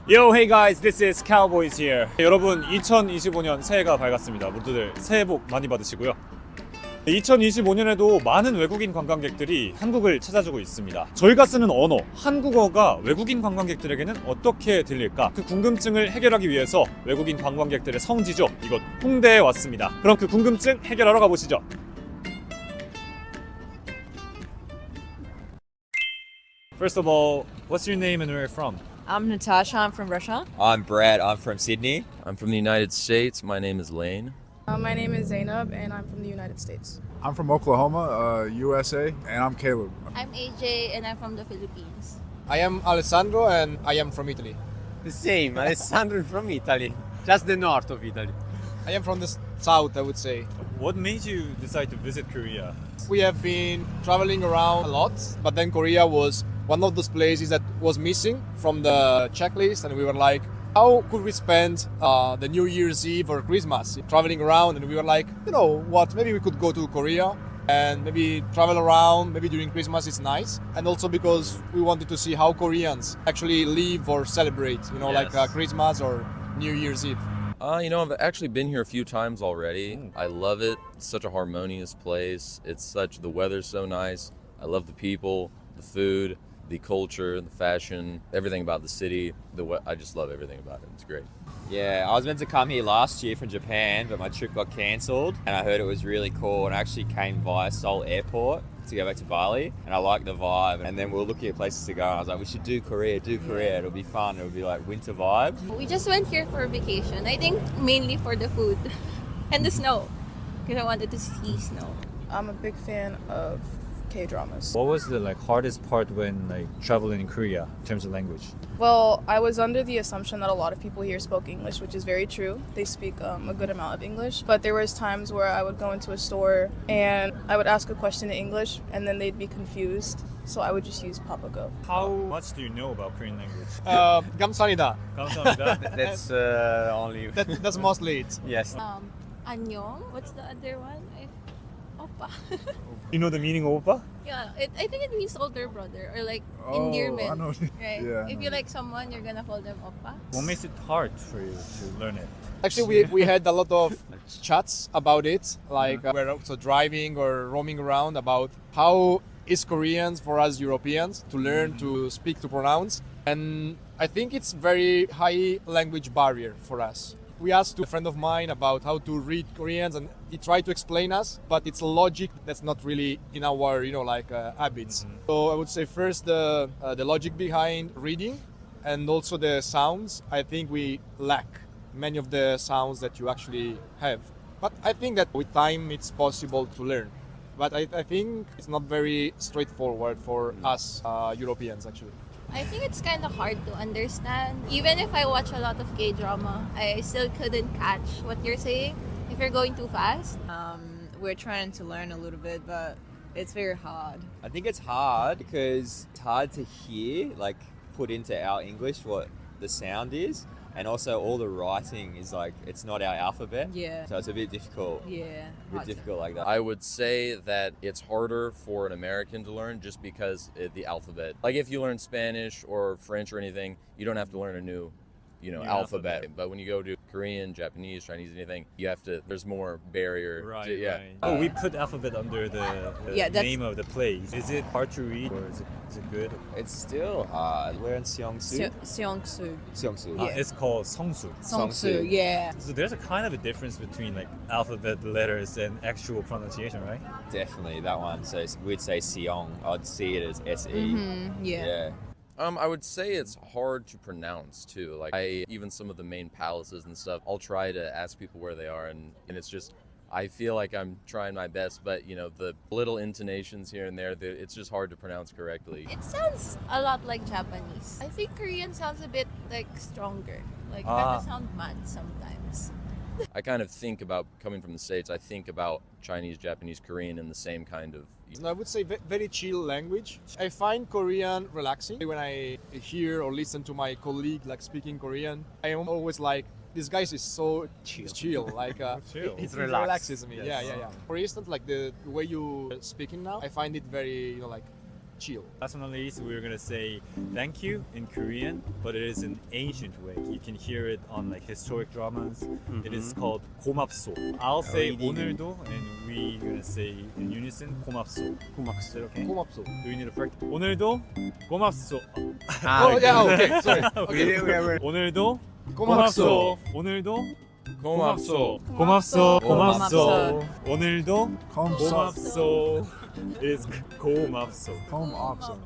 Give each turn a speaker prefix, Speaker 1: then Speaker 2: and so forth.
Speaker 1: Yo, hey guys, this is Cowboys here. 여러분, 2025년 새해가 밝았습니다. 모두들 새해 복 많이 받으시고요. 2025년에도 많은 외국인 관광객들이 한국을 찾아주고 있습니다. 저희가 쓰는 언어, 한국어가 외국인 관광객들에게는 어떻게 들릴까? 그 궁금증을 해결하기 위해서 외국인 관광객들의 성지죠. 이곳 홍대에 왔습니다. 그럼 그 궁금증 해결하러 가보시죠. First of all, what's your name and where are you from?
Speaker 2: I'm Natasha. I'm from Russia.
Speaker 3: I'm Brad. I'm from Sydney.
Speaker 4: I'm from the United States. My name is Lane.
Speaker 5: My name is Zainab, and I'm from the United States.
Speaker 6: I'm from Oklahoma, USA, and I'm Caleb.
Speaker 7: I'm AJ and I'm from the Philippines.
Speaker 8: I am Alessandro and I am from Italy.
Speaker 3: The same. Alessandro from Italy. Just the north of Italy.
Speaker 8: I am from the south, I would say.
Speaker 1: What made you decide to visit Korea?
Speaker 8: We have been traveling around a lot, but then Korea was one of those places that was missing from the checklist, and we were like, how could we spend the New Year's Eve or Christmas traveling around? And we were like, you know what, maybe we could go to Korea and maybe travel around, maybe during Christmas it's nice. And also because we wanted to see how Koreans actually live or celebrate, you know,
Speaker 4: Yes.
Speaker 8: like Christmas or New Year's Eve.
Speaker 4: I've actually been here a few times already. I love it. It's such a harmonious place. The weather's so nice. I love the people, the food, the culture, the fashion, everything about the city. I just love everything about it. It's great.
Speaker 3: Yeah, I was meant to come here last year from Japan, but my trip got cancelled. And I heard it was really cool. And I actually came via Seoul Airport to go back to Bali. And I liked the vibe. And then we were looking at places to go. And I was like, we should do Korea. It'll be fun. It'll be like winter vibe.
Speaker 7: We just went here for vacation. I think mainly for the food and the snow because I wanted to see snow.
Speaker 5: I'm a big fan of K-dramas.
Speaker 1: What was the hardest part when traveling in Korea in terms of language?
Speaker 5: Well, I was under the assumption that a lot of people here spoke English, which is very true. They speak a good amount of English. But there was times where I would go into a store and I would ask a question in English and then they'd be confused. So I would just use Papa Go.
Speaker 1: How much do you know about Korean language?
Speaker 8: 감사합니다.
Speaker 1: 감사합니다.
Speaker 3: That's only.
Speaker 8: That's mostly it.
Speaker 3: Yes.
Speaker 7: Annyeong. What's the other one? Oppa.
Speaker 1: You know the meaning of oppa?
Speaker 7: Yeah, I think it means older brother or like
Speaker 6: Oh,
Speaker 7: endearment.
Speaker 6: I know.
Speaker 7: Right?
Speaker 6: Yeah, I
Speaker 7: If
Speaker 6: know.
Speaker 7: you like someone, you're gonna call them Oppa.
Speaker 1: What makes it hard for you to learn it?
Speaker 8: Actually, we had a lot of chats about it, like we're also driving or roaming around about how is Koreans for us Europeans to learn to speak, to pronounce. And I think it's very high language barrier for us. We asked a friend of mine about how to read Koreans and he tried to explain us, but it's a logic that's not really in our, habits. So I would say first the logic behind reading and also the sounds. I think we lack many of the sounds that you actually have. But I think that with time it's possible to learn. But I think it's not very straightforward for us Europeans actually.
Speaker 7: I think it's kind of hard to understand. Even if I watch a lot of K-drama, I still couldn't catch what you're saying if you're going too fast.
Speaker 2: We're trying to learn a little bit, but it's very hard.
Speaker 3: I think it's hard because it's hard to hear, like, put into our English what the sound is. And also all the writing is it's not our alphabet.
Speaker 2: Yeah.
Speaker 3: So it's a bit difficult.
Speaker 2: Yeah.
Speaker 3: A bit difficult like that.
Speaker 4: I would say that it's harder for an American to learn just because the alphabet. Like if you learn Spanish or French or anything, you don't have to learn a new alphabet. But when you go to Korean, Japanese, Chinese, anything, there's more barrier.
Speaker 1: Right. Oh, we put alphabet under the
Speaker 2: Yeah, that's-
Speaker 1: name of the place. Is it hard to read or is it good?
Speaker 3: It's still hard. We're in Seongsu.
Speaker 2: Seongsu.
Speaker 3: Seongsu.
Speaker 1: It's called Songsu.
Speaker 2: Seongsu, yeah.
Speaker 1: So there's a kind of a difference between alphabet letters and actual pronunciation, right?
Speaker 3: Definitely that one. So we'd say Seong. I'd see it as S-E.
Speaker 2: Yeah.
Speaker 4: I would say it's hard to pronounce too. Even some of the main palaces and stuff, I'll try to ask people where they are and it's just, I feel like I'm trying my best, but the little intonations here and there, it's just hard to pronounce correctly.
Speaker 7: It sounds a lot like Japanese. I think Korean sounds a bit stronger. Kind of sound mad sometimes.
Speaker 4: I kind of think about coming from the States, I think about Chinese, Japanese, Korean in the same kind of.
Speaker 8: I would say very chill language. I find Korean relaxing. When I hear or listen to my colleague speaking Korean, I am always like, this guy is so chill.
Speaker 1: Chill.
Speaker 8: It
Speaker 3: relaxed.
Speaker 8: relaxes me.
Speaker 1: Yes.
Speaker 8: Yeah. For instance, the way you speaking now, I find it very chill.
Speaker 1: Personally, so we're gonna say thank you in Korean, but it is an ancient way. You can hear it on like historic dramas. It is called 고맙소. I'll say 오늘도, and we're gonna say in unison 고맙소.
Speaker 9: 고맙소.
Speaker 1: Okay.
Speaker 8: 고맙소.
Speaker 1: Do we need to practice? 오늘도 고맙소.
Speaker 8: Oh yeah, okay, sorry. Okay.
Speaker 1: 오늘도
Speaker 8: 고맙소.
Speaker 1: 오늘도
Speaker 4: 고맙소.
Speaker 1: 고맙소.
Speaker 2: 고맙소.
Speaker 1: 오늘도
Speaker 6: Home
Speaker 1: 고맙소. It is 고맙소.
Speaker 6: Home option.